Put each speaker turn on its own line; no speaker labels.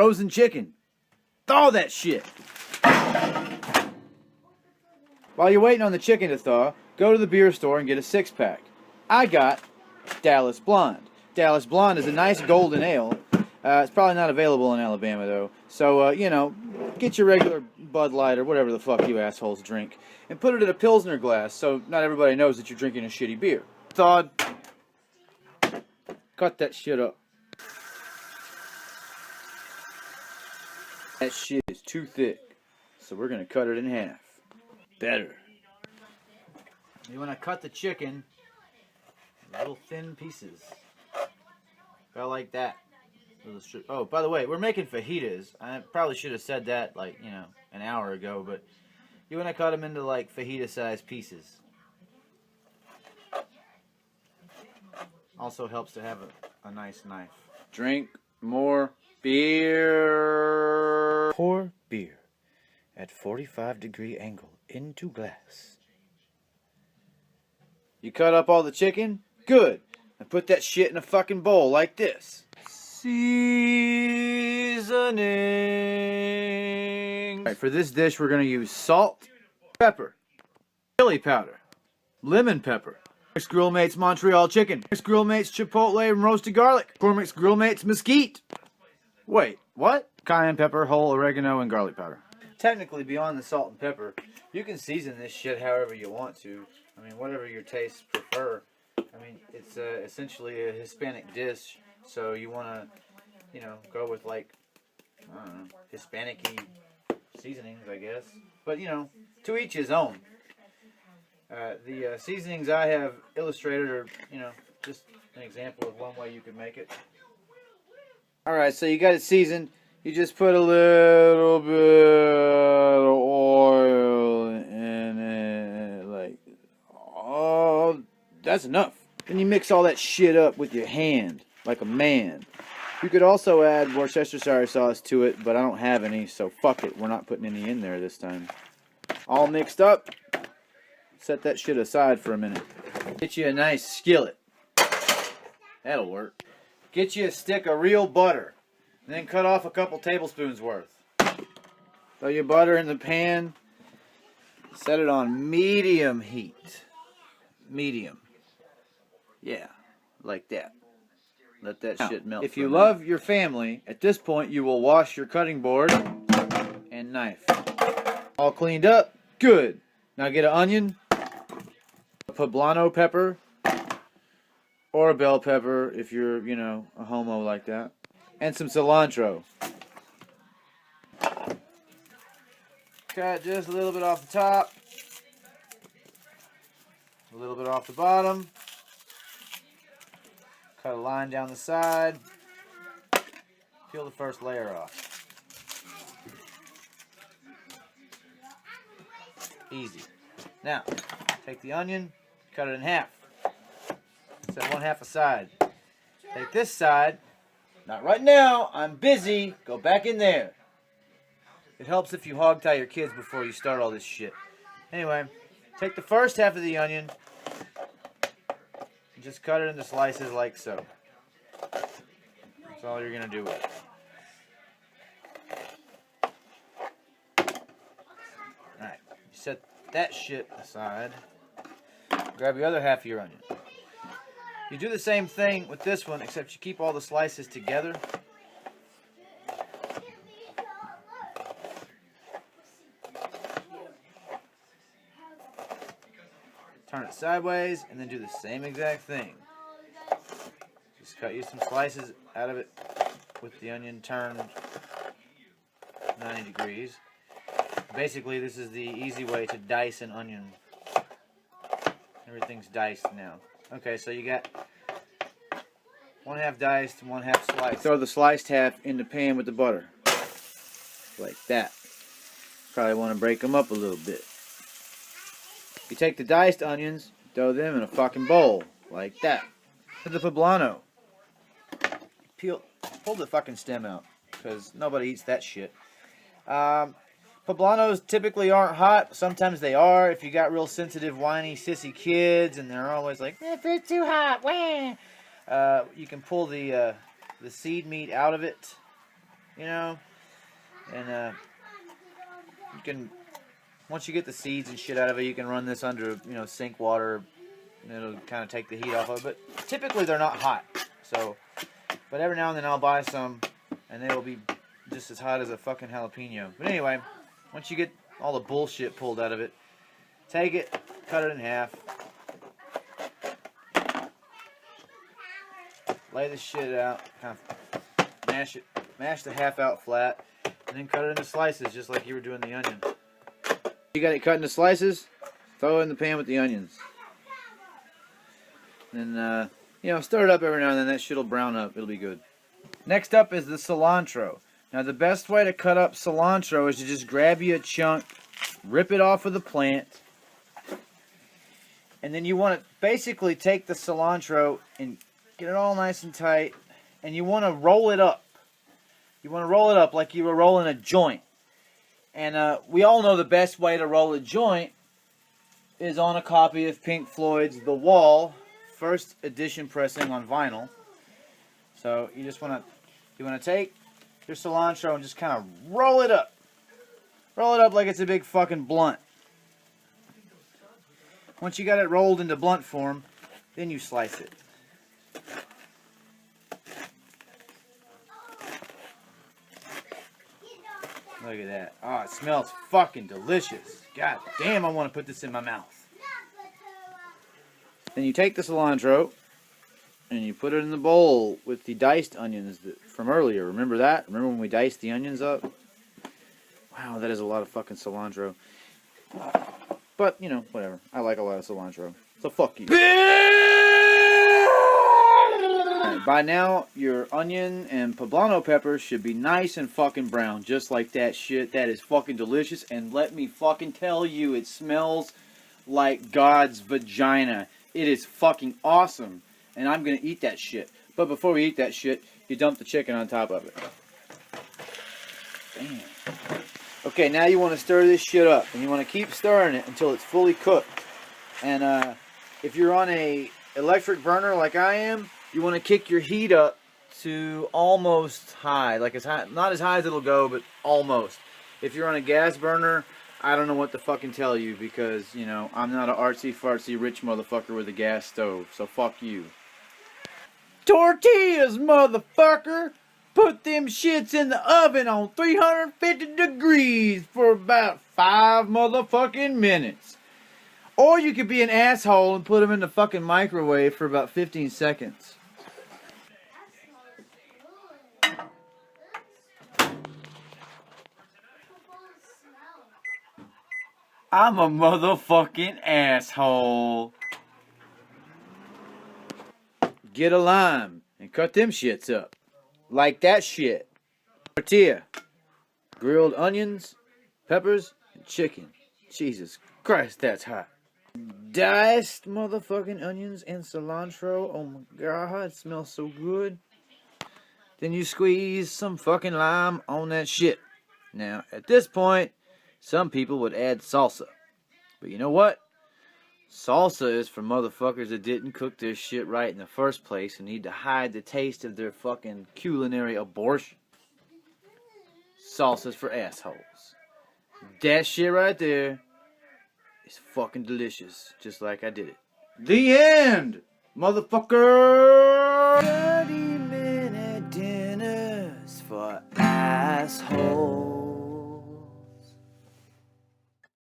frozen chicken. Thaw that shit. While you're waiting on the chicken to thaw, go to the beer store and get a 6-pack. I got Dallas Blonde. Dallas Blonde is a nice golden ale. It's probably not available in Alabama, though. So, you know, get your regular Bud Light or whatever the fuck you assholes drink and put it in a Pilsner glass so not everybody knows that you're drinking a shitty beer. Thawed. Cut that shit up. That shit is too thick, so we're going to cut it in half. Better. You want to cut the chicken in little thin pieces. About like that. Oh, by the way, we're making fajitas. I probably should have said that, like, you know, an hour ago, but you want to cut them into, like, fajita-sized pieces. Also helps to have a nice knife. Drink more beer. Pour beer at 45-degree angle into glass. You cut up all the chicken? Good. And put that shit in a fucking bowl like this. Seasoning. Alright, for this dish we're going to use salt, pepper, chili powder, lemon pepper, Cormac's Grill Mates Montreal chicken, Cormac's Grill Mates chipotle and roasted garlic, Cormac's Grill Mates mesquite. Wait, what? Cayenne pepper, whole oregano, and garlic powder. Technically, beyond the salt and pepper, you can season this shit however you want to. I mean, whatever your tastes prefer. I mean, it's essentially a Hispanic dish, so you want to, you know, go with, like, I don't know, Hispanic-y seasonings, I guess. But, you know, to each his own. The seasonings I have illustrated are, you know, just an example of one way you could make it. Alright, so you got it seasoned. You just put a little bit of oil in it, like, oh, that's enough. Then you mix all that shit up with your hand, like a man. You could also add Worcestershire sauce to it, but I don't have any, so fuck it. We're not putting any in there this time. All mixed up. Set that shit aside for a minute. Get you a nice skillet. That'll work. Get you a stick of real butter. And then cut off a couple tablespoons worth. Throw your butter in the pan. Set it on medium heat. Medium. Yeah, like that. Let that shit melt. If you love your family, at this point you will wash your cutting board and knife. All cleaned up? Good. Now get an onion, a poblano pepper, or a bell pepper if you're, you know, a homo like that, and some cilantro. Cut just a little bit off the top, a little bit off the bottom. Cut a line down the side. Peel the first layer off. Easy. Now, take the onion, cut it in half. Set one half aside. Take this side. Not right now. I'm busy. Go back in there. It helps if you hog tie your kids before you start all this shit. Anyway, take the first half of the onion. Just cut it into slices like so. That's all you're going to do with it. Alright, set that shit aside. Grab the other half of your onion. You do the same thing with this one, except you keep all the slices together. Turn it sideways, and then do the same exact thing. Just cut you some slices out of it with the onion turned 90 degrees. Basically, this is the easy way to dice an onion. Everything's diced now. Okay, so you got one half diced and one half sliced. Throw the sliced half in the pan with the butter. Like that. Probably want to break them up a little bit. You take the diced onions, throw them in a fucking bowl, like that. Put the poblano. Pull the fucking stem out, because nobody eats that shit. Poblanos typically aren't hot. Sometimes they are. If you got real sensitive, whiny, sissy kids, and they're always like, if it's too hot, wah. You can pull the seed meat out of it you know. And you can, once you get the seeds and shit out of it, you can run this under, you know, sink water. And it'll kind of take the heat off of it. But typically they're not hot. So, but every now and then I'll buy some, and they will be just as hot as a fucking jalapeno. But anyway, once you get all the bullshit pulled out of it, take it, cut it in half, lay the shit out, kind of mash the half out flat, and then cut it into slices just like you were doing the onion. You got it cut into slices, throw it in the pan with the onions. Then, you know, stir it up every now and then. That shit will brown up. It'll be good. Next up is the cilantro. Now, the best way to cut up cilantro is to just grab you a chunk, rip it off of the plant, and then you want to basically take the cilantro and get it all nice and tight, and you want to roll it up. You want to roll it up like you were rolling a joint. And we all know the best way to roll a joint is on a copy of Pink Floyd's The Wall, first edition pressing on vinyl. So you just want to take your cilantro and just kind of roll it up. Roll it up like it's a big fucking blunt. Once you got it rolled into blunt form, then you slice it. Look at that. Oh, it smells fucking delicious. God damn, I want to put this in my mouth. Then you take the cilantro and you put it in the bowl with the diced onions from earlier. Remember that? Remember when we diced the onions up? Wow, that is a lot of fucking cilantro. But, you know, whatever. I like a lot of cilantro. So fuck you. Right, by now, your onion and poblano peppers should be nice and fucking brown. Just like that shit. That is fucking delicious. And let me fucking tell you, it smells like God's vagina. It is fucking awesome. And I'm going to eat that shit. But before we eat that shit, you dump the chicken on top of it. Damn. Okay, now you want to stir this shit up. And you want to keep stirring it until it's fully cooked. And if you're on a electric burner like I am, you want to kick your heat up to almost high. Like as high, not as high as it'll go, but almost. If you're on a gas burner, I don't know what to fucking tell you because, you know, I'm not an artsy-fartsy rich motherfucker with a gas stove, so fuck you. Tortillas, motherfucker! Put them shits in the oven on 350 degrees for about 5 motherfucking minutes. Or you could be an asshole and put them in the fucking microwave for about 15 seconds. I'm a motherfucking asshole. Get a lime and cut them shits up. Like that shit. Tortilla. Grilled onions, peppers, and chicken. Jesus Christ, that's hot. Diced motherfucking onions and cilantro. Oh my god, it smells so good. Then you squeeze some fucking lime on that shit. Now, at this point, some people would add salsa. But you know what? Salsa is for motherfuckers that didn't cook their shit right in the first place and need to hide the taste of their fucking culinary abortion. Salsa's for assholes. That shit right there is fucking delicious, just like I did it. The end, motherfucker! 30-minute dinners for assholes.